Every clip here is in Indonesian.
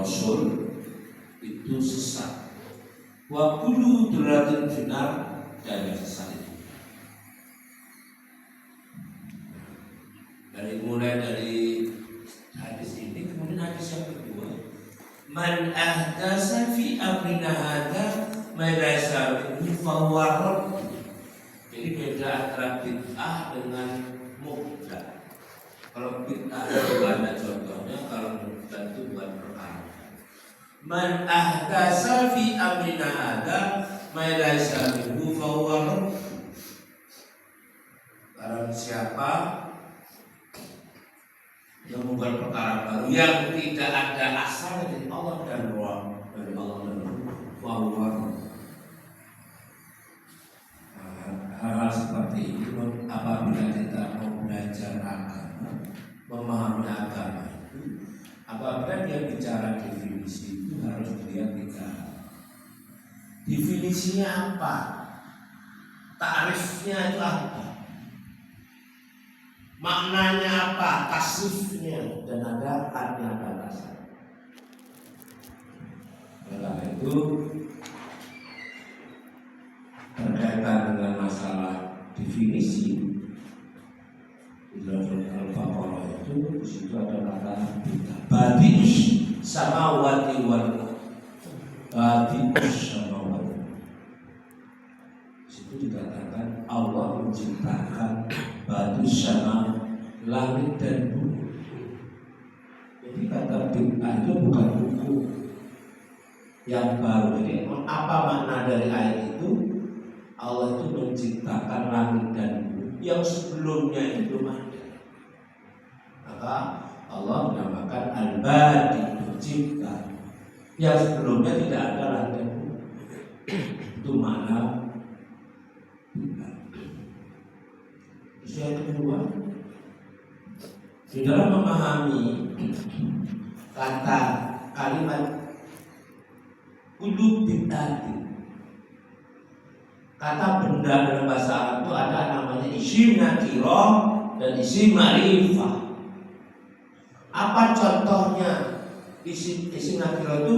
Rasul itu sesat. Wa kullu dalatin finnar, dan yang sesat itu. Mulai dari hadis ini, kemudian hadis yang kedua, man ahdasa fi amrina hadza ma laysa minhu fahuwa radd. Jadi beda antara bid'ah dengan muhdatsah. Kalau bid'ah itu ada contohnya, kalau muhdatsah itu bukan perkara. Man ahdasa fi amrina hadza ma laysa minhu fahuwa radd. Barang siapa yang membuat perkara baru yang tidak ada asal dari Allah dan Rasul, dari Allah dan Rasul. Hal-hal seperti itu apabila kita mau belajar agama, memahami agama itu, apabila dia bicara definisi itu harus dilihat tiga. Definisinya apa? Ta'rifnya itu apa? Maknanya apa? Tasrifnya, dan ada artinya batasan. Oleh itu berkaitan dengan masalah definisi di dalam Al-Baqarah itu, di situ ada kata badi'us samawati wal badi'us samawati. Di situ dikatakan Allah menciptakan batu sama langit dan bumi. Jadi kata bid'ah itu bukan hukum yang baru. Jadi apa makna dari ayat itu? Allah itu menciptakan langit dan bumi yang sebelumnya itu belum ada. Maka Allah menamakan al-badi, pencipta, yang sebelumnya tidak ada langit dan bumi. Itu makna bid'ah. Yang kedua, di dalam memahami kata kalimat kullu bid'atin, kata benda dalam bahasa Arab itu ada namanya isim nakirah dan isim ma'rifah. Apa contohnya? Isim nakirah itu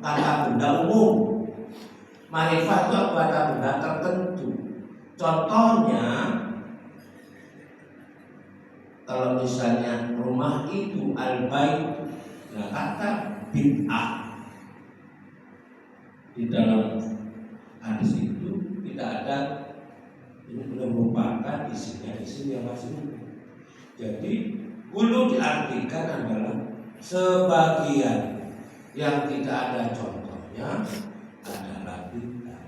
kata benda umum, ma'rifah itu kata benda tertentu. Contohnya, kalau misalnya rumah itu al-bait, nah kata bid'ah di dalam hadis itu tidak ada, ini merupakan isinya isim yang masih umum. Jadi kullu diartikan adalah sebagian yang tidak ada contohnya adalah bid'ah.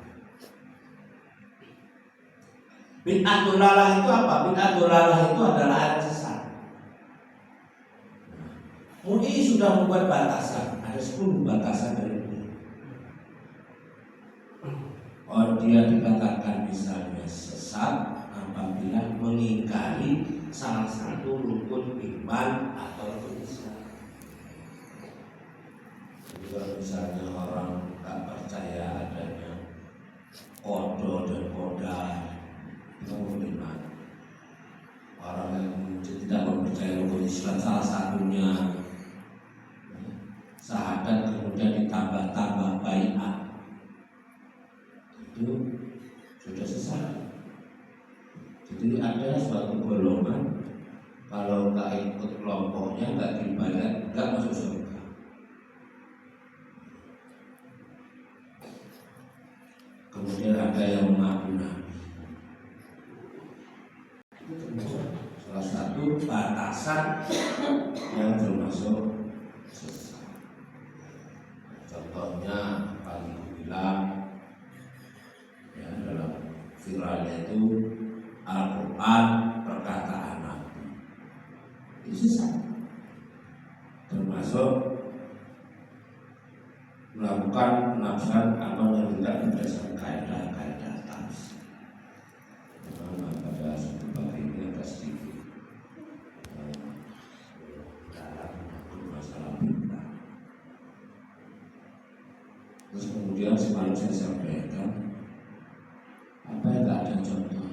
Bid'ah dolalah itu apa? Bid'ah dolalah itu adalah ayat sesat. MUI sudah membuat batasan, ada 10 batasan dari MUI. Oh, dia dikatakan misalnya sesat apabila mengingkari salah satu rukun iman atau rukun Islam. Kalau misalnya orang tak percaya adanya kodo dan kodar, itu iman. Orang yang tidak mempercayai rukun Islam salah satunya syahadat kemudian ditambah-tambah bai'ah, itu sudah sesat. Jadi ada suatu golongan kalau nggak ikut kelompoknya, nggak dibayar, nggak masuk surga. Kemudian ada yang mengaku nabi. Itu termasuk salah satu batasan yang termasuk sesat. Contohnya paling bilang ya, dalam viralnya itu Al-Quran perkataan Nabi, itu sesat. Termasuk melakukan penafsiran apa yang tidak berdasarkan kaidah-kaidah tafsir. Memang pada sebuah ini ada sedikit dalam masalah bid'ah. Terus kemudian semalam saya sampaikan apa yang tak ada contoh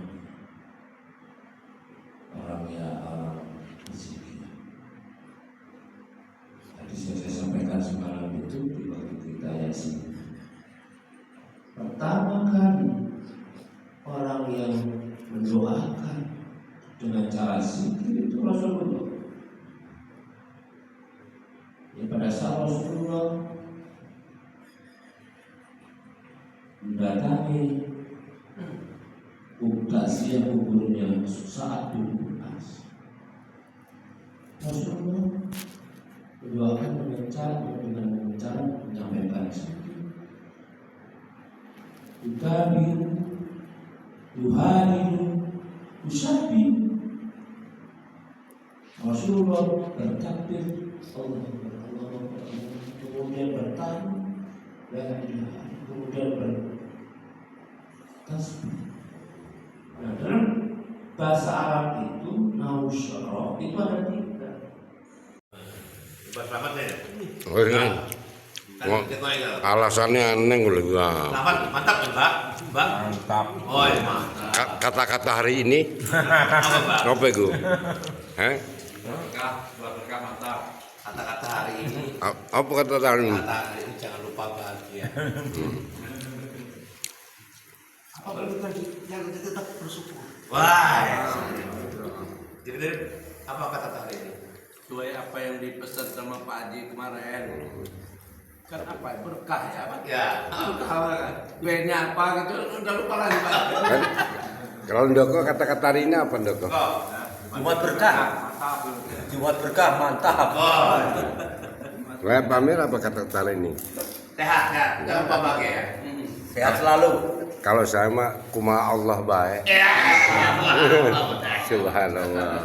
orang miskin. Tadi saya sampaikan semalam itu sini. Pertama kali orang yang mendoakan dengan cara zikir itu Rasulullah. Ya, pada saat Rasulullah mendatangi Tasya kuburnya saat dibahas, Rasulullah berdoakan dengan cara menyampaikan zikir. Yukabiru, yuhadiru, yusabi. Rasulullah bertakbir, Allah, kemudian bertanya, kemudian bertasbih. Nah, dalam bahasa Arab itu nausyara itu ada 3. Selamat ya. Oh, ini. Alasannya neng boleh gua. Selamat, mantap ya, Mbak. Mantap. Oh, iya, mantap. Kata-kata hari ini Apa, Mbak? apa itu? Berkah mantap. Kata-kata hari ini. Apa kata hari ini? Kata hari ini jangan lupa bahagia. Apa yang tetap bersyukur. Wah. Jadi apa kata hari ini? Sesuai apa yang dipesan sama Pak Haji kemarin. Kan apa ya? Berkah ya, Pak? Ya. Berkah. Duitnya apa gitu udah lupa lagi, Pak. Kalau Ndoko kata-kata hari ini apa Ndoko? Jumat berkah. Jumat berkah, mantap. Oh. Saya Pamir apa kata-kata hari ini? Sehat, jangan lupa bahagia ya. Sehat selalu. Kalau saya mah kuma Allah baik. Ya. Subhanallah.